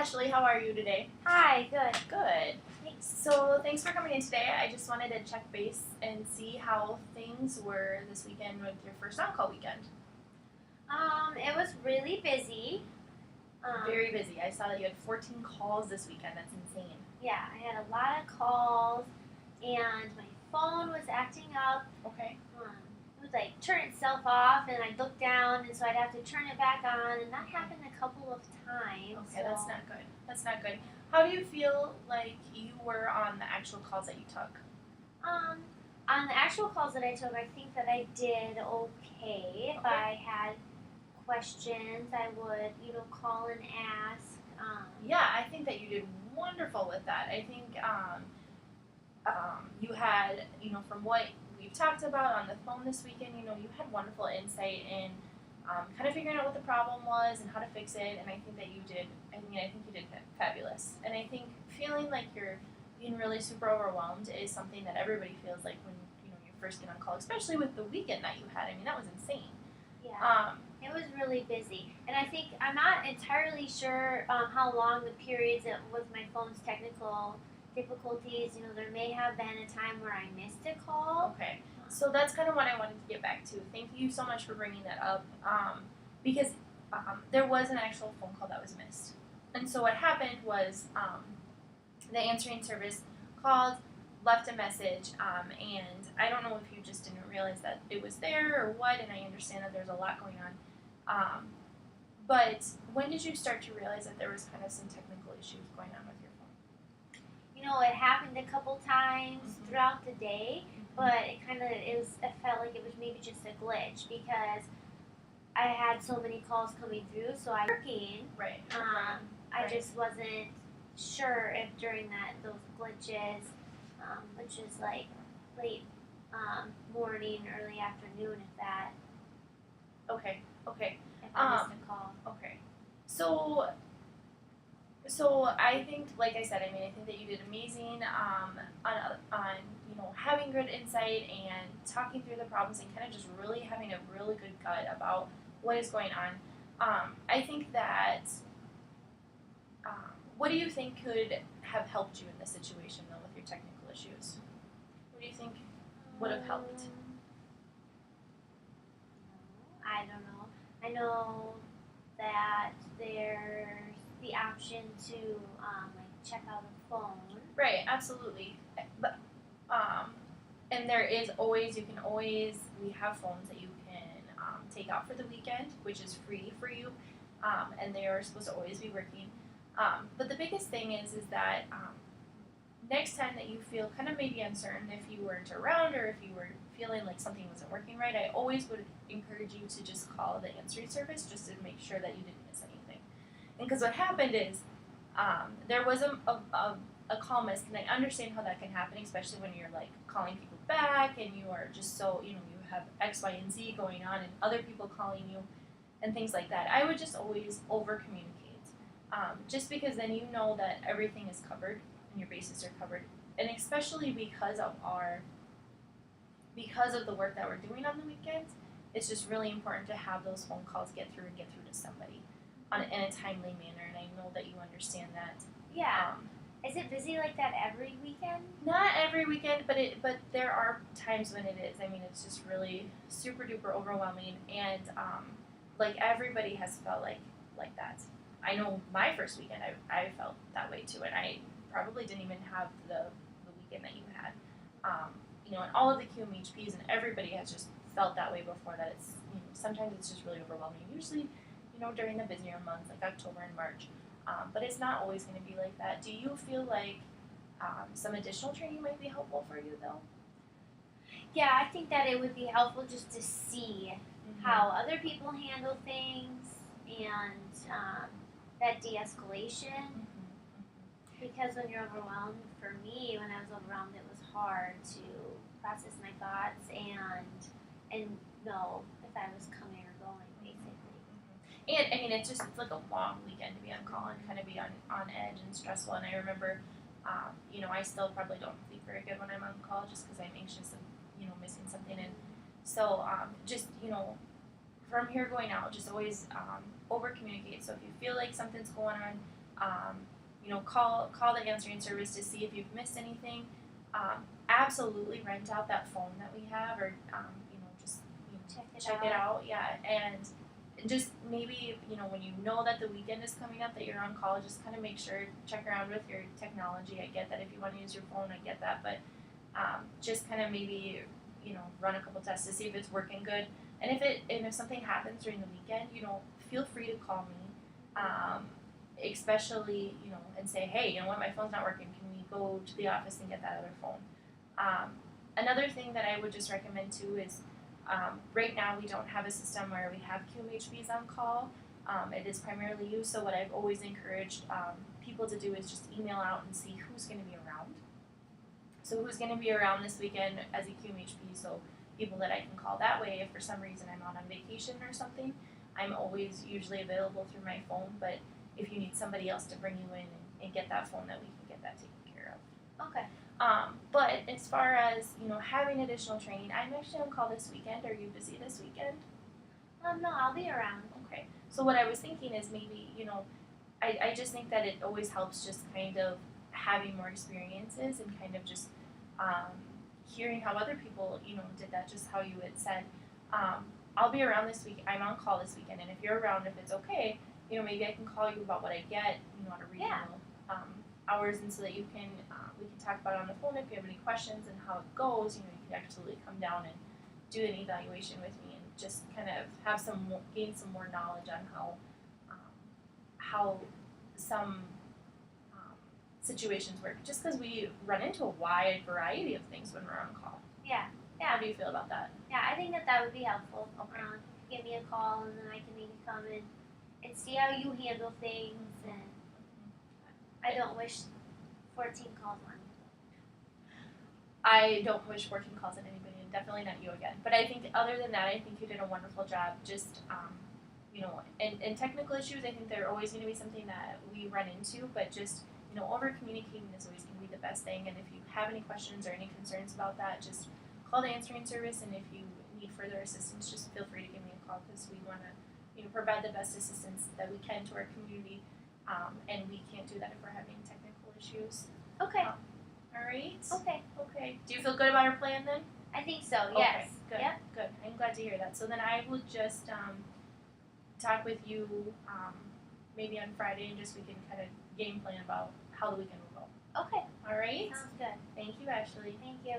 Ashley, how are you today? Hi, good. Good. So thanks for coming in today. I just wanted to check base and see how things were this weekend with your first on-call weekend. It was really busy. Very busy. I saw that you had 14 calls this weekend. That's insane. Yeah, I had a lot of calls, and my phone was acting up. Okay. It would like turn itself off, and I'd look down, and so I'd have to turn it back on, and that happened a couple of times. Okay, that's not good. That's not good. How do you feel like you were on the actual calls that you took? On the actual calls that I took, I think that I did okay. If I had questions, I would, call and ask. Yeah, I think that you did wonderful with that. I think you had, from what we've talked about on the phone this weekend, you had wonderful insight in kind of figuring out what the problem was and how to fix it. And I think that you did. I think you did fabulous. And I think feeling like you're being really super overwhelmed is something that everybody feels like when you first get on call, especially with the weekend that you had. I mean, that was insane. Yeah. It was really busy, and I think I'm not entirely sure how long the periods with my phone's technical difficulties. There may have been a time where I missed a call. Okay, so that's kind of what I wanted to get back to. Thank you so much for bringing that up, because there was an actual phone call that was missed, and so what happened was the answering service called, left a message, and I don't know if you just didn't realize that it was there or what, and I understand that there's a lot going on. But when did you start to realize that there was kind of some technical issues going on with your phone? It happened a couple times throughout the day, but it felt like it was maybe just a glitch because I had so many calls coming through, so I was working. Right. I just wasn't sure if during those glitches, which is like late morning, early afternoon, if that. Okay. If I missed a call. Okay. So I think, like I said, I think that you did amazing on having good insight and talking through the problems and kind of just really having a really good gut about what is going on. I think that what do you think could have helped you in this situation though with your technical issues? What do you think would have helped? I don't know. I know that there's the option to check out a phone. Right, absolutely. But and there is always we have phones that you can take out for the weekend, which is free for you, and they are supposed to always be working. But the biggest thing is that next time that you feel kind of maybe uncertain if you weren't around or if you were feeling like something wasn't working right, I always would encourage you to just call the answering service just to make sure that you didn't miss anything. And because what happened is there was a call missed, and I understand how that can happen, especially when you're like calling people back and you are just so, you have X, Y, and Z going on and other people calling you and things like that. I would just always over communicate. Just because then you know that everything is covered and your bases are covered, and especially because of the work that we're doing on the weekends, it's just really important to have those phone calls get through to somebody in a timely manner, and I know that you understand that. Yeah. Is it busy like that every weekend? Not every weekend, but there are times when it is. It's just really super duper overwhelming, and like everybody has felt like that. I know my first weekend, I felt that way too, and I probably didn't even have the weekend that you had. And all of the QMHPs and everybody has just felt that way before. That it's sometimes it's just really overwhelming. Usually, during the busier months like October and March, but it's not always going to be like that. Do you feel like some additional training might be helpful for you though? Yeah, I think that it would be helpful just to see how other people handle things and that de-escalation. Because when you're overwhelmed, for me, when I was overwhelmed, it was hard to process my thoughts and know if I was coming or going, basically. And it's like a long weekend to be on call and kind of be on edge and stressful. And I remember, I still probably don't sleep very good when I'm on call just because I'm anxious of, missing something. And so just, from here going out, just always over communicate. So if you feel like something's going on, Call the answering service to see if you've missed anything. Absolutely rent out that phone that we have, or just check it out. Yeah, and just maybe when you know that the weekend is coming up that you're on call, just kind of make sure check around with your technology. I get that if you want to use your phone, I get that, but just kind of maybe run a couple tests to see if it's working good. And if something happens during the weekend, feel free to call me, especially and say, hey, my phone's not working. Can we go to the office and get that other phone? Another thing that I would just recommend too is right now we don't have a system where we have QMHBs on call. It is primarily you. So what I've always encouraged people to do is just email out and see who's going to be around. So who's going to be around this weekend as a QMHB, so people that I can call that way if for some reason I'm out on vacation or something. I'm always usually available through my phone, but if you need somebody else to bring you in and get that phone, that we can get that taken care of. Okay. But as far as, having additional training, I'm actually on call this weekend. Are you busy this weekend? No, I'll be around. Okay. So what I was thinking is maybe, I just think that it always helps just kind of having more experiences and kind of just hearing how other people, did that, just how you had said. I'll be around this week. I'm on call this weekend, and if you're around, if it's okay, maybe I can call you about what I get, at a regional hours, and so that you can we can talk about it on the phone if you have any questions and how it goes. You can absolutely come down and do an evaluation with me and just kind of have gain some more knowledge on how some situations work. Just because we run into a wide variety of things when we're on call. Yeah. How do you feel about that? Yeah, I think that would be helpful. Okay. Give me a call, and then I can maybe come in and see how you handle things. And I don't wish 14 calls on you. I don't wish 14 calls on anybody, and definitely not you again. But I think other than that, I think you did a wonderful job. Just, and technical issues, I think they're always going to be something that we run into, but just, over communicating is always going to be the best thing. And if you have any questions or any concerns about that, just call the answering service. And if you need further assistance, just feel free to give me a call, because we want to, provide the best assistance that we can to our community. And we can't do that if we're having technical issues. Okay. All right. Okay. Do you feel good about our plan then? I think so. Yes. Okay, good. Yep. Good. I'm glad to hear that. So then I will just talk with you maybe on Friday, and just we can kind of game plan about how the weekend will go. Okay. All right. Sounds good. Thank you, Ashley. Thank you.